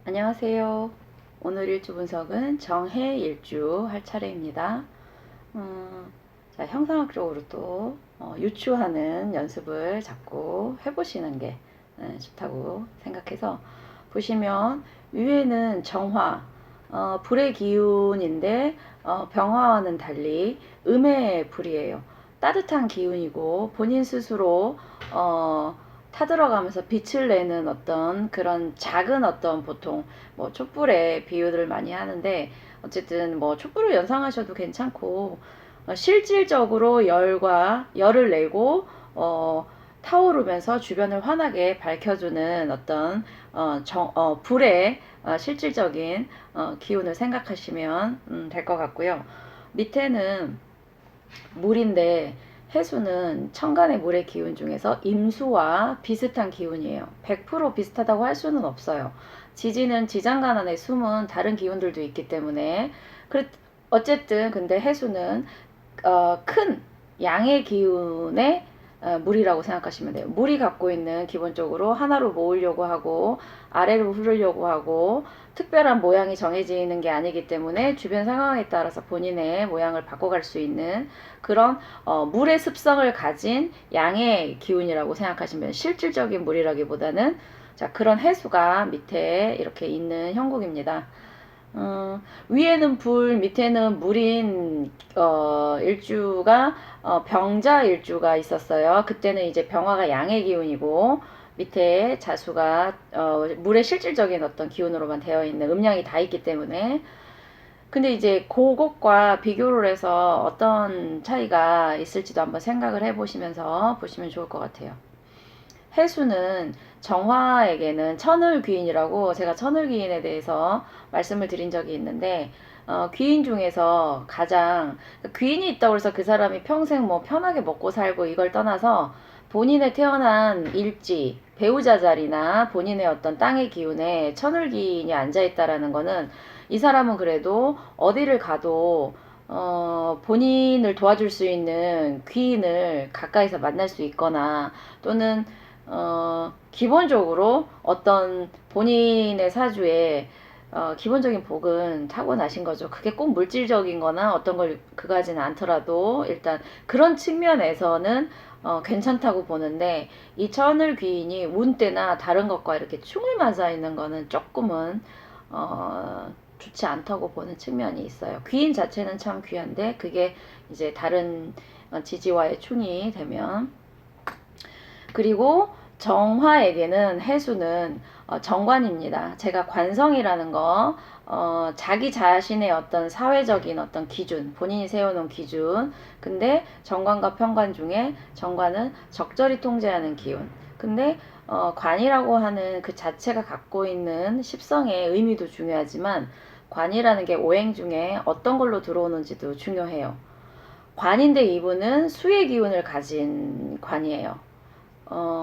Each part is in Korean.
안녕하세요. 오늘 일주 분석은 정해 일주 할 차례입니다. 자, 형상학적으로 또 유추하는 연습을 자꾸 해보시는 게 좋다고 생각해서 보시면 위에는 정화, 불의 기운인데 병화와는 달리 음의 불이에요. 따뜻한 기운이고 본인 스스로 타들어가면서 빛을 내는 어떤 그런 작은 어떤 보통 뭐 촛불에 비유를 많이 하는데 어쨌든 뭐 촛불을 연상하셔도 괜찮고 실질적으로 열을 내고 타오르면서 주변을 환하게 밝혀주는 어떤 불의 실질적인 기운을 생각하시면 될 것 같고요. 밑에는 물인데 해수는 천간의 물의 기운 중에서 임수와 비슷한 기운이에요. 100% 비슷하다고 할 수는 없어요. 지지는 지장간 안에 숨은 다른 기운들도 있기 때문에 어쨌든 근데 해수는 큰 양의 기운의 물이라고 생각하시면 돼요. 물이 갖고 있는 기본적으로 하나로 모으려고 하고 아래로 흐르려고 하고 특별한 모양이 정해지는 게 아니기 때문에 주변 상황에 따라서 본인의 모양을 바꿔갈 수 있는 그런 물의 습성을 가진 양의 기운이라고 생각하시면 돼요. 실질적인 물이라기보다는 자, 그런 해수가 밑에 이렇게 있는 형국입니다. 위에는 불, 밑에는 물인 일주가 병자 일주가 있었어요. 그때는 이제 병화가 양의 기운이고 밑에 자수가 물의 실질적인 어떤 기운으로만 되어 있는 음양이 다 있기 때문에 근데 이제 그것과 비교를 해서 어떤 차이가 있을지도 한번 생각을 해보시면서 보시면 좋을 것 같아요. 해수는 정화에게는 천을귀인이라고 제가 천을귀인에 대해서 말씀을 드린 적이 있는데 귀인 중에서 가장 귀인이 있다고 해서 그 사람이 평생 뭐 편하게 먹고 살고 이걸 떠나서 본인의 태어난 일지 배우자 자리나 본인의 어떤 땅의 기운에 천을귀인이 앉아있다라는 거는 이 사람은 그래도 어디를 가도 본인을 도와줄 수 있는 귀인을 가까이서 만날 수 있거나 또는 기본적으로 어떤 본인의 사주에 기본적인 복은 타고나신 거죠. 그게 꼭 물질적인 거나 어떤 걸 그가지는 않더라도 일단 그런 측면에서는 괜찮다고 보는데 이 천을 귀인이 운때나 다른 것과 이렇게 충을 맞아 있는 거는 조금은 좋지 않다고 보는 측면이 있어요. 귀인 자체는 참 귀한데 그게 이제 다른 지지와의 충이 되면 그리고 정화에게는 해수는 정관입니다. 제가 관성이라는 거 자기 자신의 어떤 사회적인 어떤 기준 본인이 세워놓은 기준 근데 정관과 편관 중에 정관은 적절히 통제하는 기운 근데 관이라고 하는 그 자체가 갖고 있는 십성의 의미도 중요하지만 관이라는 게 오행 중에 어떤 걸로 들어오는지도 중요해요. 관인데 이분은 수의 기운을 가진 관이에요.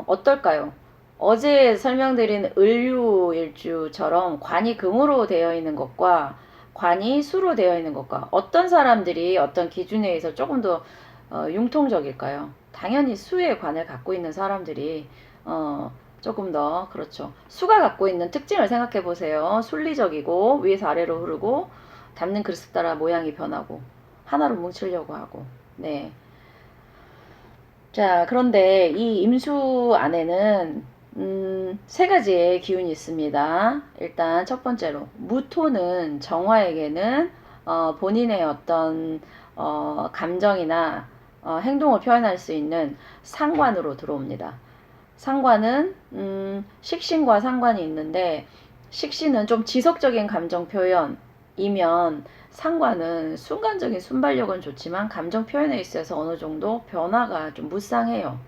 어떨까요? 어제 설명드린 을류일주처럼 관이 금으로 되어 있는 것과 관이 수로 되어 있는 것과 어떤 사람들이 어떤 기준에 의해서 조금 더 융통적일까요? 당연히 수의 관을 갖고 있는 사람들이 조금 더 그렇죠. 수가 갖고 있는 특징을 생각해 보세요. 순리적이고 위에서 아래로 흐르고 담는 그릇 따라 모양이 변하고 하나로 뭉치려고 하고 네. 자, 그런데 이 임수 안에는 세 가지의 기운이 있습니다. 일단 첫 번째로 무토는 정화에게는 본인의 어떤 감정이나 행동을 표현할 수 있는 상관으로 들어옵니다. 상관은 식신과 상관이 있는데 식신은 좀 지속적인 감정 표현이면 상관은 순간적인 순발력은 좋지만 감정 표현에 있어서 어느 정도 변화가 좀 무쌍해요.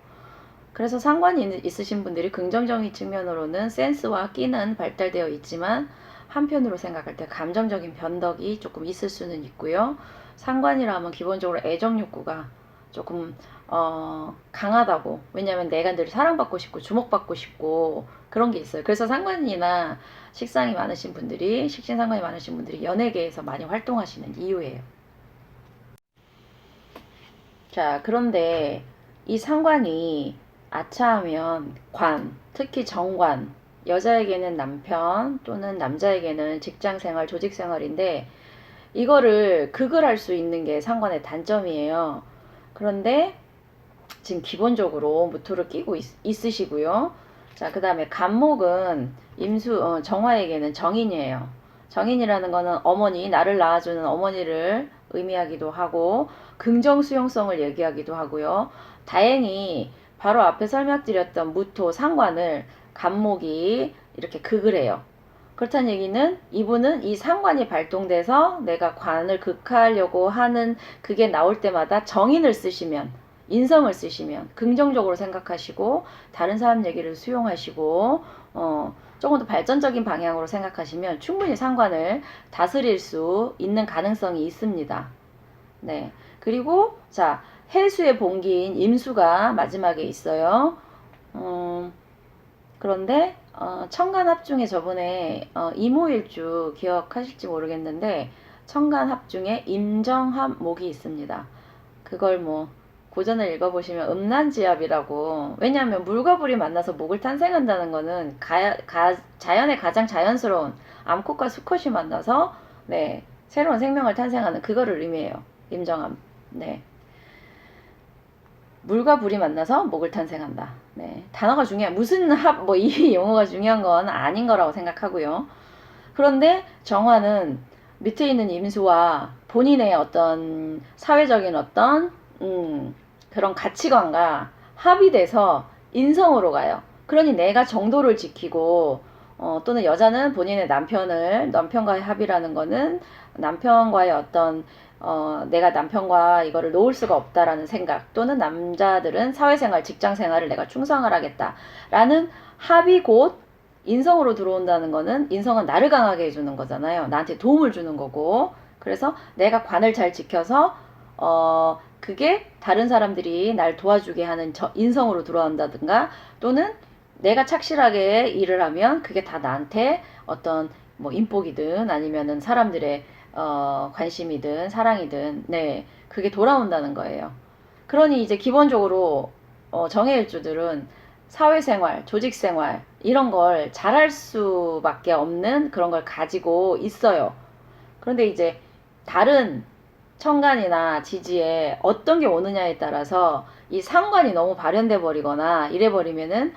그래서 상관이 있으신 분들이 긍정적인 측면으로는 센스와 끼는 발달되어 있지만 한편으로 생각할 때 감정적인 변덕이 조금 있을 수는 있고요. 상관이라면 기본적으로 애정 욕구가 조금 강하다고 왜냐하면 내가 늘 사랑받고 싶고 주목받고 싶고 그런 게 있어요. 그래서 상관이나 식상이 많으신 분들이 식신상관이 많으신 분들이 연예계에서 많이 활동하시는 이유예요. 자, 그런데 이 상관이 아차하면 관, 특히 정관, 여자에게는 남편 또는 남자에게는 직장생활, 조직생활인데 이거를 극을 할 수 있는 게 상관의 단점이에요. 그런데 지금 기본적으로 무토를 끼고 있으시고요. 자, 그 다음에 간목은 정화에게는 정인이에요. 정인이라는 거는 어머니, 나를 낳아주는 어머니를 의미하기도 하고 긍정 수용성을 얘기하기도 하고요. 다행히 바로 앞에 설명드렸던 무토 상관을 간목이 이렇게 극을 해요. 그렇다는 얘기는 이분은 이 상관이 발동돼서 내가 관을 극하려고 하는 그게 나올 때마다 정인을 쓰시면, 인성을 쓰시면 긍정적으로 생각하시고 다른 사람 얘기를 수용하시고 조금 더 발전적인 방향으로 생각하시면 충분히 상관을 다스릴 수 있는 가능성이 있습니다. 네. 그리고 자, 해수의 본기인 임수가 마지막에 있어요. 그런데 천간합 중에 저번에 이모일주 기억하실지 모르겠는데 천간합 중에 임정합목이 있습니다. 그걸 뭐 고전을 읽어보시면 음란지압이라고, 왜냐하면 물과 불이 만나서 목을 탄생한다는 거는 자연의 가장 자연스러운 암컷과 수컷이 만나서 네, 새로운 생명을 탄생하는 그거를 의미해요. 임정합. 네. 물과 불이 만나서 목을 탄생한다. 네. 단어가 중요해. 무슨 이 용어가 중요한 건 아닌 거라고 생각하고요. 그런데 정화는 밑에 있는 임수와 본인의 어떤 사회적인 어떤 그런 가치관과 합의돼서 인성으로 가요. 그러니 내가 정도를 지키고 또는 여자는 본인의 남편과의 합의라는 거는 남편과의 어떤 내가 남편과 이거를 놓을 수가 없다라는 생각, 또는 남자들은 사회생활, 직장생활을 내가 충성을 하겠다라는 합의 곧 인성으로 들어온다는 거는, 인성은 나를 강하게 해주는 거잖아요. 나한테 도움을 주는 거고, 그래서 내가 관을 잘 지켜서 그게 다른 사람들이 날 도와주게 하는 인성으로 들어온다든가, 또는 내가 착실하게 일을 하면 그게 다 나한테 어떤 뭐 인복이든 아니면은 사람들의 관심이든 사랑이든 네, 그게 돌아온다는 거예요. 그러니 이제 기본적으로 정해일주들은 사회생활, 조직생활 이런 걸 잘할 수밖에 없는 그런 걸 가지고 있어요. 그런데 이제 다른 천간이나 지지에 어떤 게 오느냐에 따라서 이 상관이 너무 발현돼 버리거나 이래 버리면은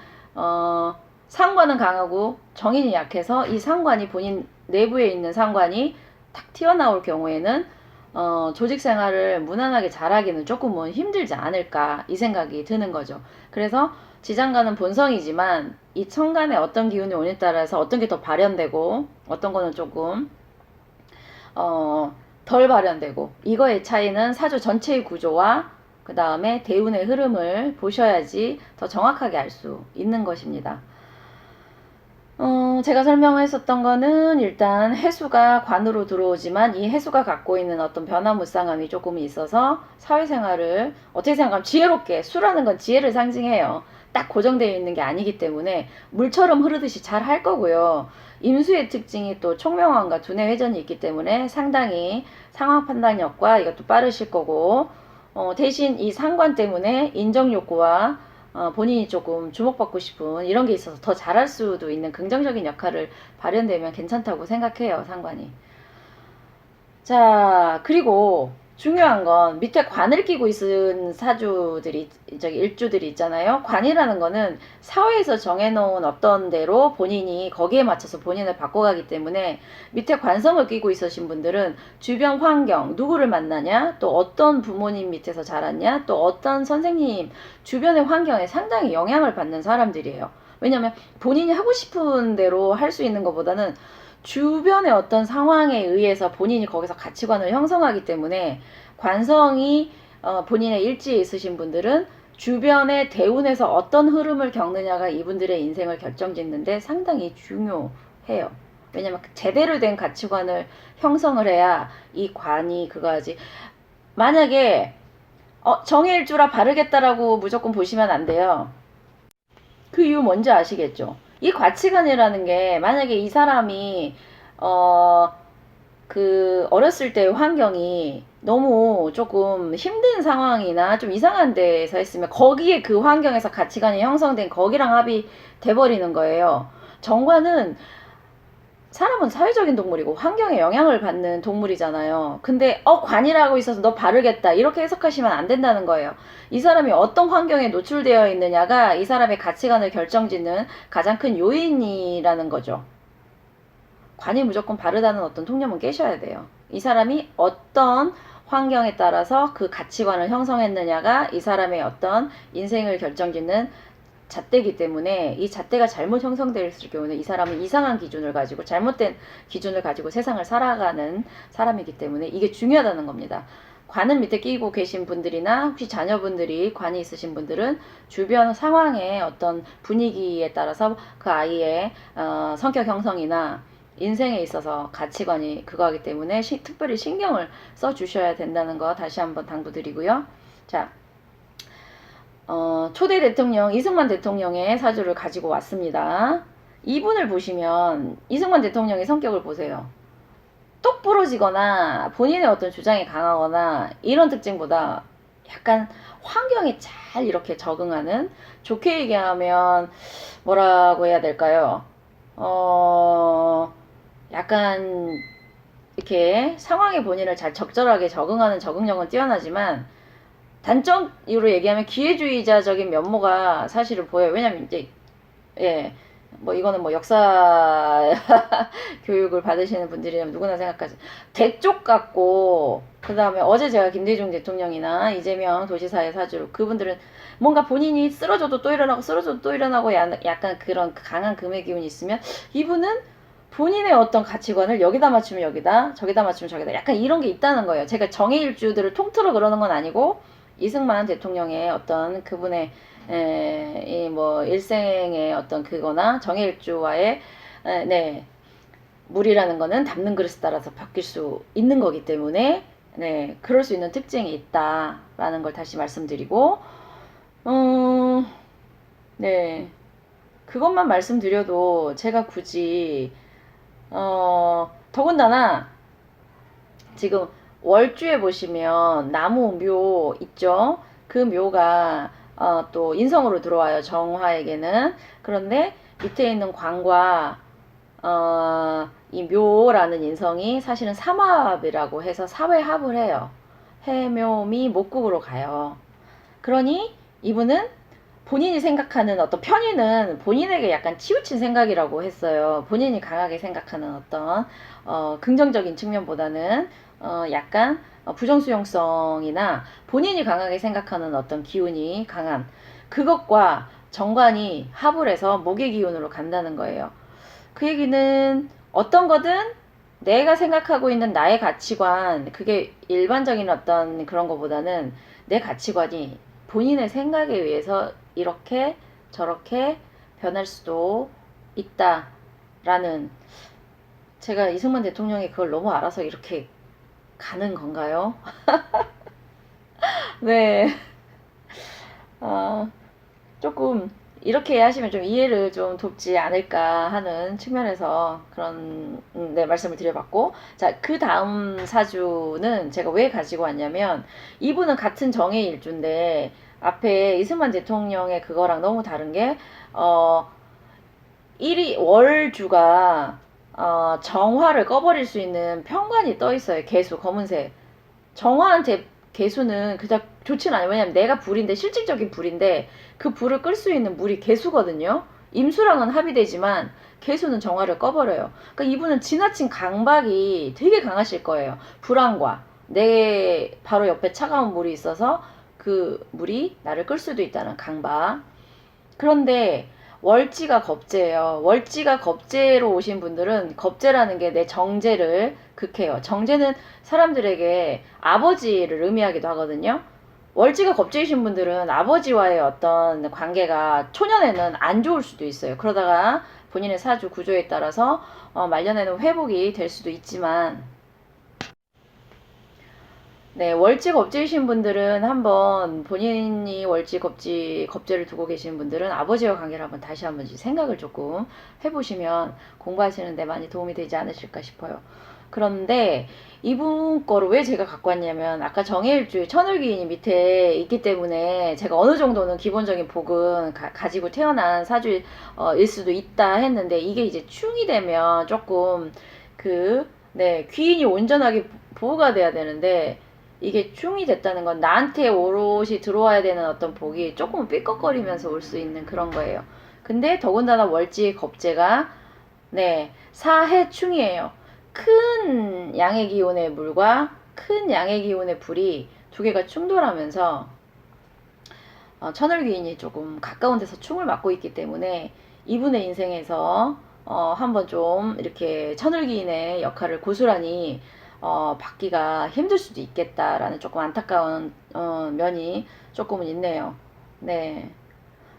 상관은 강하고 정인이 약해서 이 상관이 본인 내부에 있는 상관이 탁 튀어나올 경우에는 조직 생활을 무난하게 잘하기는 조금은 힘들지 않을까 이 생각이 드는 거죠. 그래서 지장간은 본성이지만 이 천간에 어떤 기운이 오느냐에 따라서 어떤 게 더 발현되고 어떤 거는 조금 덜 발현되고, 이거의 차이는 사주 전체의 구조와 그 다음에 대운의 흐름을 보셔야지 더 정확하게 알 수 있는 것입니다. 제가 설명했었던 거는 일단 해수가 관으로 들어오지만 이 해수가 갖고 있는 어떤 변화무쌍함이 조금 있어서 사회생활을 어떻게 생각하면 지혜롭게, 수라는 건 지혜를 상징해요. 딱 고정되어 있는 게 아니기 때문에 물처럼 흐르듯이 잘 할 거고요. 임수의 특징이 또 총명함과 두뇌 회전이 있기 때문에 상당히 상황 판단력과 이것도 빠르실 거고, 대신 이 상관 때문에 인정욕구와 본인이 조금 주목받고 싶은 이런 게 있어서 더 잘할 수도 있는 긍정적인 역할을 발현되면 괜찮다고 생각해요, 상관이. 자, 그리고 중요한 건 밑에 관을 끼고 있는 일주들이 있잖아요. 관이라는 거는 사회에서 정해놓은 어떤 대로 본인이 거기에 맞춰서 본인을 바꿔가기 때문에 밑에 관성을 끼고 있으신 분들은 주변 환경, 누구를 만나냐, 또 어떤 부모님 밑에서 자랐냐, 또 어떤 선생님, 주변의 환경에 상당히 영향을 받는 사람들이에요. 왜냐면 본인이 하고 싶은 대로 할 수 있는 것보다는 주변의 어떤 상황에 의해서 본인이 거기서 가치관을 형성하기 때문에 관성이 본인의 일지에 있으신 분들은 주변의 대운에서 어떤 흐름을 겪느냐가 이분들의 인생을 결정짓는데 상당히 중요해요. 왜냐면 제대로 된 가치관을 형성을 해야 이 관이 그거지. 만약에 정해일주라 바르겠다라고 무조건 보시면 안 돼요. 그 이유 뭔지 아시겠죠? 이 가치관이라는 게 만약에 이 사람이 어렸을 때 환경이 너무 조금 힘든 상황이나 좀 이상한 데서 했으면 거기에 그 환경에서 가치관이 형성된 거기랑 합이 돼버리는 거예요. 정관은 사람은 사회적인 동물이고 환경에 영향을 받는 동물이잖아요. 근데 관이라고 있어서 너 바르겠다 이렇게 해석하시면 안 된다는 거예요. 이 사람이 어떤 환경에 노출되어 있느냐가 이 사람의 가치관을 결정짓는 가장 큰 요인이라는 거죠. 관이 무조건 바르다는 어떤 통념은 깨셔야 돼요. 이 사람이 어떤 환경에 따라서 그 가치관을 형성했느냐가 이 사람의 어떤 인생을 결정짓는 잣대이기 때문에 이 잣대가 잘못 형성되었을 경우는 이 사람은 이상한 기준을 가지고 잘못된 기준을 가지고 세상을 살아가는 사람이기 때문에 이게 중요하다는 겁니다. 관을 밑에 끼고 계신 분들이나 혹시 자녀분들이 관이 있으신 분들은 주변 상황의 어떤 분위기에 따라서 그 아이의 성격 형성이나 인생에 있어서 가치관이 그거하기 때문에 특별히 신경을 써 주셔야 된다는 거 다시 한번 당부드리고요. 자, 초대 대통령 이승만 대통령의 사주를 가지고 왔습니다. 이분을 보시면 이승만 대통령의 성격을 보세요. 똑부러지거나 본인의 어떤 주장이 강하거나 이런 특징보다 약간 환경에 잘 이렇게 적응하는, 좋게 얘기하면 뭐라고 해야 될까요? 약간 이렇게 상황에 본인을 잘 적절하게 적응하는 적응력은 뛰어나지만 단점으로 얘기하면 기회주의자적인 면모가 사실은 보여요. 왜냐면 이제 뭐 이거는 뭐 역사 교육을 받으시는 분들이라면 누구나 생각하지. 대쪽 같고 그 다음에 어제 제가 김대중 대통령이나 이재명 도지사의 사주, 그분들은 뭔가 본인이 쓰러져도 또 일어나고 쓰러져도 또 일어나고 약간 그런 강한 금의 기운이 있으면 이분은 본인의 어떤 가치관을 여기다 맞추면 여기다, 저기다 맞추면 저기다, 약간 이런 게 있다는 거예요. 제가 정해일주들을 통틀어 그러는 건 아니고 이승만 대통령의 어떤 그분의 이 뭐 일생의 어떤 그거나 정해일주와의 물이라는 거는 담는 그릇에 따라서 바뀔 수 있는 거기 때문에 그럴 수 있는 특징이 있다라는 걸 다시 말씀드리고 그것만 말씀드려도 제가 굳이 더군다나 지금 월주에 보시면 나무 묘 있죠. 그 묘가 또 인성으로 들어와요. 정화에게는. 그런데 밑에 있는 관과 이 묘라는 인성이 사실은 삼합이라고 해서 사회합을 해요. 해묘미 목국으로 가요. 그러니 이분은 본인이 생각하는 어떤 편의는 본인에게 약간 치우친 생각이라고 했어요. 본인이 강하게 생각하는 어떤 긍정적인 측면보다는 약간 부정수용성이나 본인이 강하게 생각하는 어떤 기운이 강한 그것과 정관이 합을 해서 목의 기운으로 간다는 거예요. 그 얘기는 어떤 거든 내가 생각하고 있는 나의 가치관, 그게 일반적인 어떤 그런 거보다는 내 가치관이 본인의 생각에 의해서 이렇게 저렇게 변할 수도 있다라는, 제가 이승만 대통령이 그걸 너무 알아서 이렇게 가는 건가요? 네. 조금 이렇게 하시면 좀 이해를 좀 돕지 않을까 하는 측면에서 그런 말씀을 드려봤고, 자, 그 다음 사주는 제가 왜 가지고 왔냐면 이분은 같은 정해일주인데 앞에 이승만 대통령의 그거랑 너무 다른 게 1위 월주가 정화를 꺼버릴 수 있는 편관이 떠 있어요. 개수 검은색. 정화한테 개수는 그닥 좋진 않아요. 왜냐면 내가 불인데, 실질적인 불인데 그 불을 끌 수 있는 물이 개수거든요. 임수랑은 합의되지만 개수는 정화를 꺼버려요. 그러니까 이분은 지나친 강박이 되게 강하실 거예요. 불안과 내 바로 옆에 차가운 물이 있어서 그 물이 나를 끌 수도 있다는 강박. 그런데 월지가 겁재예요. 월지가 겁재로 오신 분들은 겁재라는 게 내 정제를 극해요. 정제는 사람들에게 아버지를 의미하기도 하거든요. 월지가 겁재이신 분들은 아버지와의 어떤 관계가 초년에는 안 좋을 수도 있어요. 그러다가 본인의 사주 구조에 따라서 말년에는 회복이 될 수도 있지만, 월지 겁재이신 분들은 한번 본인이 월지 겁재를 두고 계시는 분들은 아버지와 관계를 한번 다시 한번 생각을 조금 해보시면 공부하시는데 많이 도움이 되지 않으실까 싶어요. 그런데 이분 거를 왜 제가 갖고 왔냐면 아까 정해일주에 천을기인이 밑에 있기 때문에 제가 어느 정도는 기본적인 복은 가지고 태어난 사주일 수도 있다 했는데 이게 이제 충이 되면 조금 귀인이 온전하게 보호가 돼야 되는데 이게 충이 됐다는 건 나한테 오롯이 들어와야 되는 어떤 복이 조금 삐걱거리면서 올 수 있는 그런 거예요. 근데 더군다나 월지 겁재가 사해충이에요. 큰 양의 기운의 물과 큰 양의 기운의 불이 두 개가 충돌하면서 천을귀인이 조금 가까운 데서 충을 맞고 있기 때문에 이분의 인생에서 한번 좀 이렇게 천을귀인의 역할을 고스란히 받기가 힘들 수도 있겠다라는 조금 안타까운 면이 조금은 있네요. 네,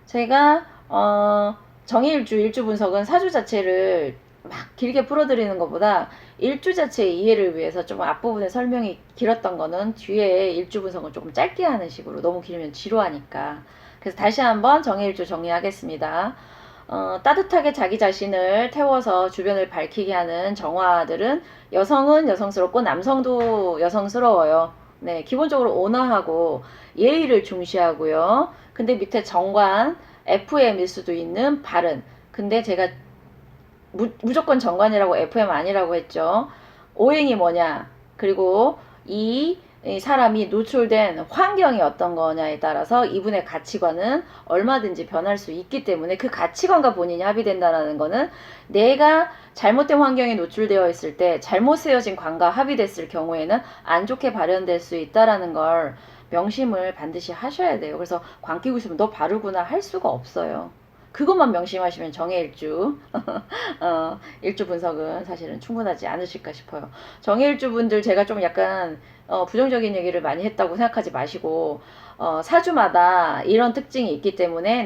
제가 정해일주 일주 분석은 사주 자체를 막 길게 풀어드리는 것보다 일주 자체의 이해를 위해서 좀 앞부분에 설명이 길었던 거는 뒤에 일주 분석은 조금 짧게 하는 식으로 너무 길면 지루하니까. 그래서 다시 한번 정해일주 정리하겠습니다. 따뜻하게 자기 자신을 태워서 주변을 밝히게 하는 정화들은 여성은 여성스럽고 남성도 여성스러워요. 네, 기본적으로 온화하고 예의를 중시하고요. 근데 밑에 정관, FM일 수도 있는 발은. 근데 제가 무조건 정관이라고 FM 아니라고 했죠. 오행이 뭐냐, 그리고 이 사람이 노출된 환경이 어떤 거냐에 따라서 이분의 가치관은 얼마든지 변할 수 있기 때문에 그 가치관과 본인이 합의된다는 거는 내가 잘못된 환경에 노출되어 있을 때 잘못 세워진 관과 합의됐을 경우에는 안 좋게 발현될 수 있다라는 걸 명심을 반드시 하셔야 돼요. 그래서 관 끼고 있으면 너 바르구나 할 수가 없어요. 그것만 명심하시면 정해일주 일주 분석은 사실은 충분하지 않으실까 싶어요. 정해일주 분들 제가 좀 약간 부정적인 얘기를 많이 했다고 생각하지 마시고 사주마다 이런 특징이 있기 때문에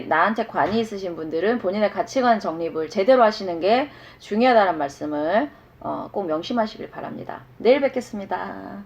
나한테 관이 있으신 분들은 본인의 가치관 정립을 제대로 하시는 게 중요하다는 말씀을 꼭 명심하시길 바랍니다. 내일 뵙겠습니다.